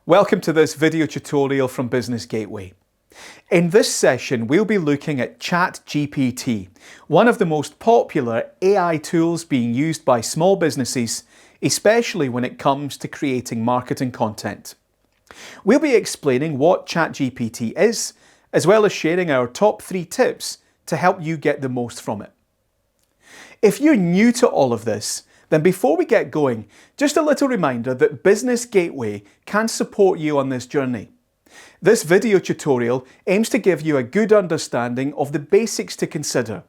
Welcome to this video tutorial from Business Gateway. In this session, we'll be looking at ChatGPT, one of the most popular AI tools being used by small businesses, especially when it comes to creating marketing content. We'll be explaining what ChatGPT is, as well as sharing our top 3 tips to help you get the most from it. If you're new to all of this, then before we get going, just a little reminder that Business Gateway can support you on this journey. This video tutorial aims to give you a good understanding of the basics to consider.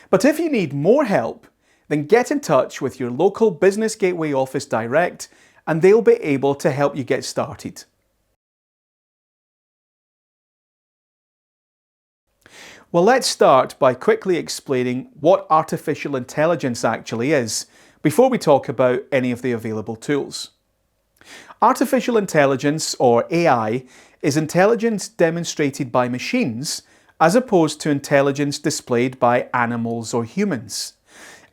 But if you need more help, then get in touch with your local Business Gateway office direct and they'll be able to help you get started. Well, let's start by quickly explaining what artificial intelligence actually is, before we talk about any of the available tools. Artificial intelligence, or AI, is intelligence demonstrated by machines as opposed to intelligence displayed by animals or humans.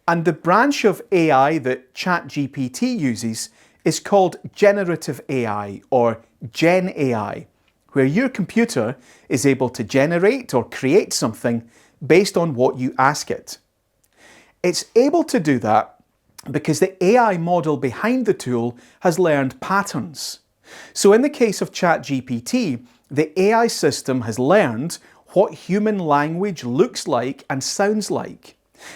And the branch of AI that ChatGPT uses is called generative AI, or Gen AI, where your computer is able to generate or create something based on what you ask it. It's able to do that because the AI model behind the tool has learned patterns. So in the case of ChatGPT, the AI system has learned what human language looks like and sounds like.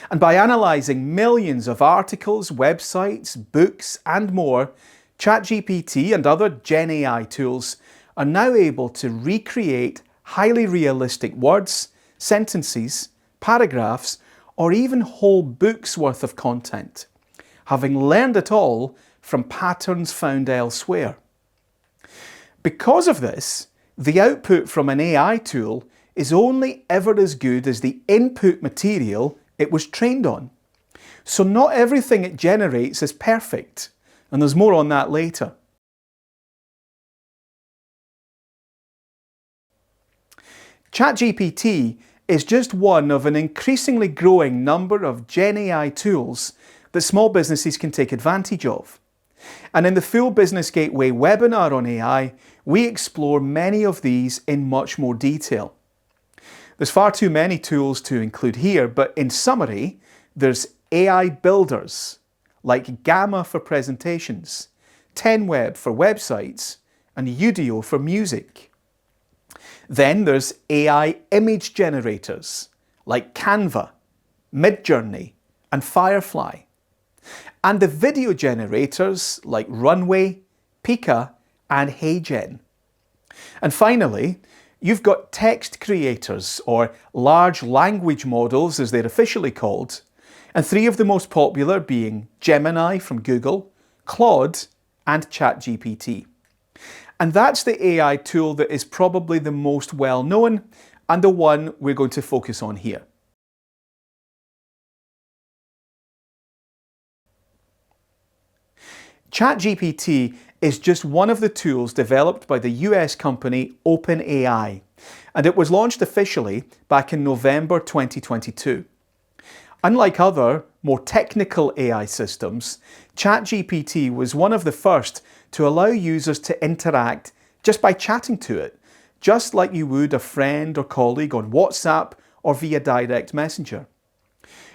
And by analysing millions of articles, websites, books and more, ChatGPT and other Gen AI tools are now able to recreate highly realistic words, sentences, paragraphs, or even whole books worth of content, having learned it all from patterns found elsewhere. Because of this, the output from an AI tool is only ever as good as the input material it was trained on. So not everything it generates is perfect, and there's more on that later. ChatGPT is just one of an increasingly growing number of Gen AI tools that small businesses can take advantage of. And in the full Business Gateway webinar on AI, we explore many of these in much more detail. There's far too many tools to include here, but in summary, there's AI builders like Gamma for presentations, 10Web for websites, and Udio for music. Then there's AI image generators like Canva, Midjourney, and Firefly. And the video generators like Runway, Pika, and HeyGen. And finally, you've got text creators, or large language models as they're officially called, and 3 of the most popular being Gemini from Google, Claude, and ChatGPT. And that's the AI tool that is probably the most well known and the one we're going to focus on here. ChatGPT is just one of the tools developed by the US company OpenAI, and it was launched officially back in November 2022. Unlike other, more technical AI systems, ChatGPT was one of the first to allow users to interact just by chatting to it, just like you would a friend or colleague on WhatsApp or via direct messenger.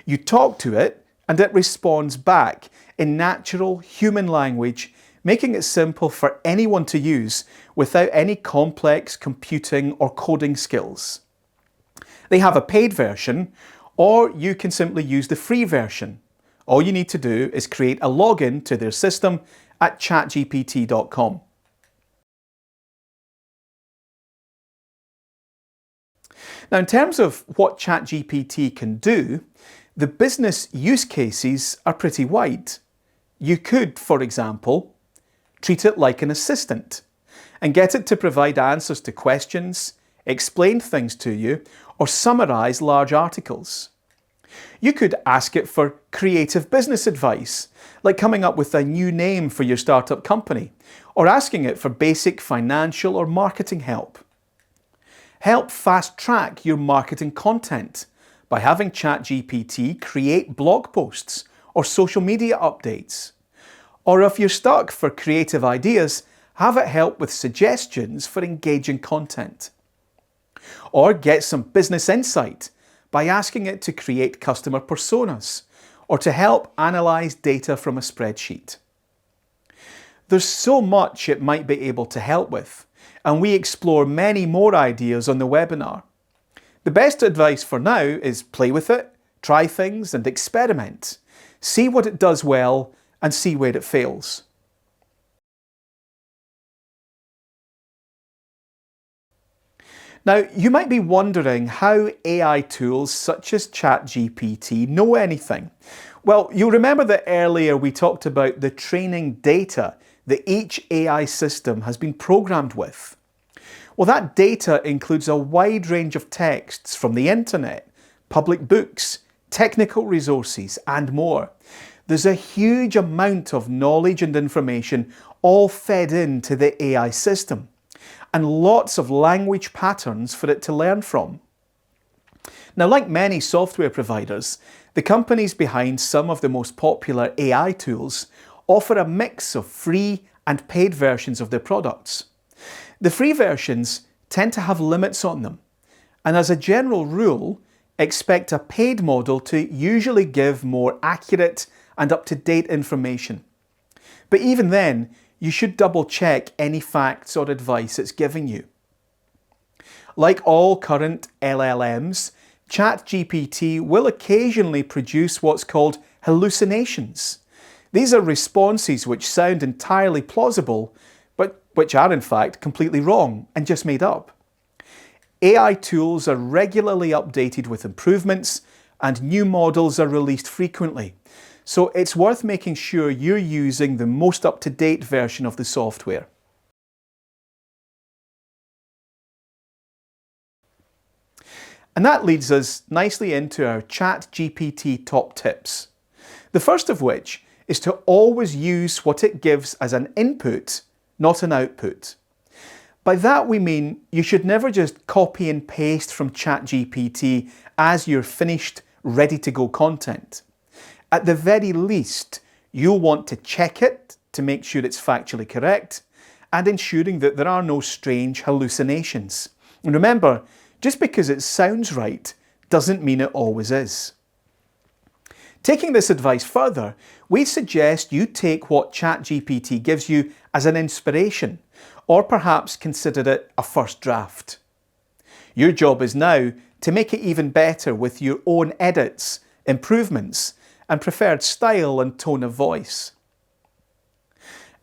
You talk to it and it responds back in natural human language, making it simple for anyone to use without any complex computing or coding skills. They have a paid version, or you can simply use the free version. All you need to do is create a login to their system at chatgpt.com. Now, in terms of what ChatGPT can do, the business use cases are pretty wide. You could, for example, treat it like an assistant and get it to provide answers to questions, explain things to you, or summarise large articles. You could ask it for creative business advice, like coming up with a new name for your startup company, or asking it for basic financial or marketing help. Help fast-track your marketing content by having ChatGPT create blog posts or social media updates. Or if you're stuck for creative ideas, have it help with suggestions for engaging content. Or get some business insight by asking it to create customer personas or to help analyze data from a spreadsheet. There's so much it might be able to help with, and we explore many more ideas on the webinar. The best advice for now is play with it, try things and experiment. See what it does well and see where it fails. Now, you might be wondering how AI tools such as ChatGPT know anything. Well, you'll remember that earlier we talked about the training data that each AI system has been programmed with. Well, that data includes a wide range of texts from the internet, public books, technical resources, and more. There's a huge amount of knowledge and information all fed into the AI system, and lots of language patterns for it to learn from. Now, like many software providers, the companies behind some of the most popular AI tools offer a mix of free and paid versions of their products. The free versions tend to have limits on them, and as a general rule, expect a paid model to usually give more accurate and up-to-date information. But even then, you should double-check any facts or advice it's giving you. Like all current LLMs, ChatGPT will occasionally produce what's called hallucinations. These are responses which sound entirely plausible, but which are in fact completely wrong and just made up. AI tools are regularly updated with improvements, and new models are released frequently. So it's worth making sure you're using the most up-to-date version of the software. And that leads us nicely into our ChatGPT top tips. The first of which is to always use what it gives as an input, not an output. By that we mean you should never just copy and paste from ChatGPT as your finished, ready-to-go content. At the very least, you'll want to check it to make sure it's factually correct and ensuring that there are no strange hallucinations. And remember, just because it sounds right doesn't mean it always is. Taking this advice further, we suggest you take what ChatGPT gives you as an inspiration, or perhaps consider it a first draft. Your job is now to make it even better with your own edits, improvements, and preferred style and tone of voice.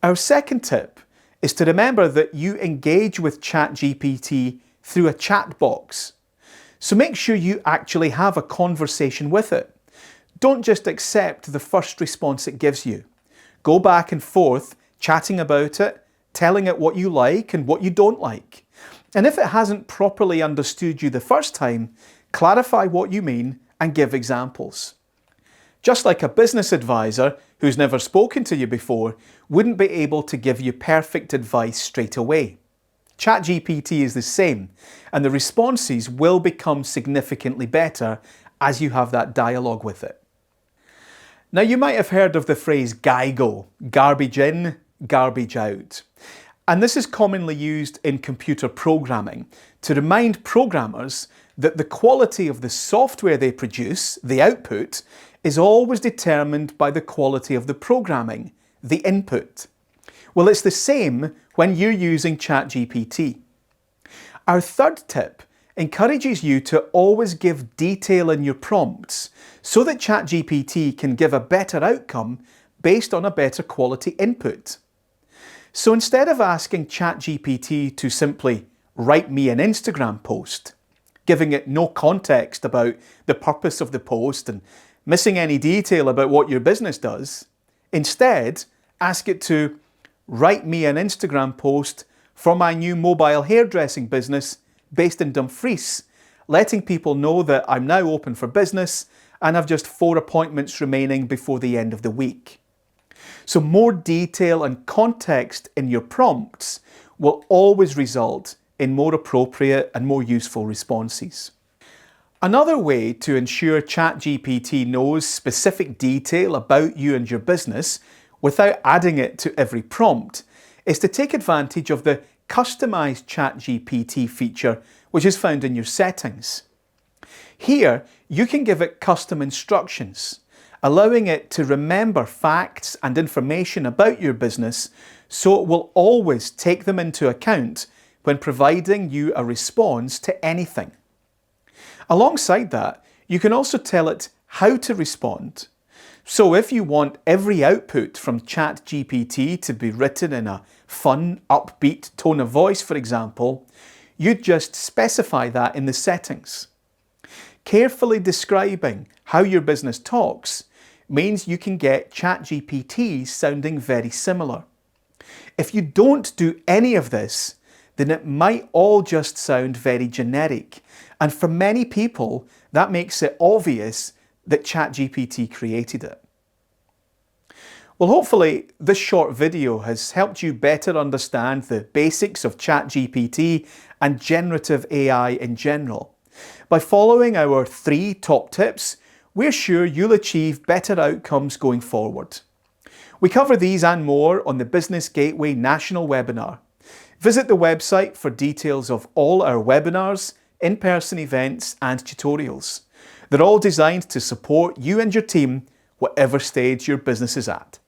Our second tip is to remember that you engage with ChatGPT through a chat box. So make sure you actually have a conversation with it. Don't just accept the first response it gives you. Go back and forth, chatting about it, telling it what you like and what you don't like. And if it hasn't properly understood you the first time, clarify what you mean and give examples. Just like a business advisor who's never spoken to you before wouldn't be able to give you perfect advice straight away. ChatGPT is the same, and the responses will become significantly better as you have that dialogue with it. Now, you might have heard of the phrase GIGO, garbage in, garbage out. And this is commonly used in computer programming to remind programmers that the quality of the software they produce, the output, is always determined by the quality of the programming, the input. Well, it's the same when you're using ChatGPT. Our third tip encourages you to always give detail in your prompts so that ChatGPT can give a better outcome based on a better quality input. So instead of asking ChatGPT to simply write me an Instagram post, giving it no context about the purpose of the post and missing any detail about what your business does, instead ask it to write me an Instagram post for my new mobile hairdressing business based in Dumfries, letting people know that I'm now open for business and have just 4 appointments remaining before the end of the week. So more detail and context in your prompts will always result in more appropriate and more useful responses. Another way to ensure ChatGPT knows specific detail about you and your business without adding it to every prompt is to take advantage of the Customize ChatGPT feature, which is found in your settings. Here, you can give it custom instructions, allowing it to remember facts and information about your business, so it will always take them into account when providing you a response to anything. Alongside that, you can also tell it how to respond. So if you want every output from ChatGPT to be written in a fun, upbeat tone of voice, for example, you'd just specify that in the settings. Carefully describing how your business talks means you can get ChatGPT sounding very similar. If you don't do any of this, then it might all just sound very generic, and for many people, that makes it obvious that ChatGPT created it. Well, hopefully this short video has helped you better understand the basics of ChatGPT and generative AI in general. By following our 3 top tips, we're sure you'll achieve better outcomes going forward. We cover these and more on the Business Gateway National Webinar. Visit the website for details of all our webinars, in-person events and tutorials. They're all designed to support you and your team, whatever stage your business is at.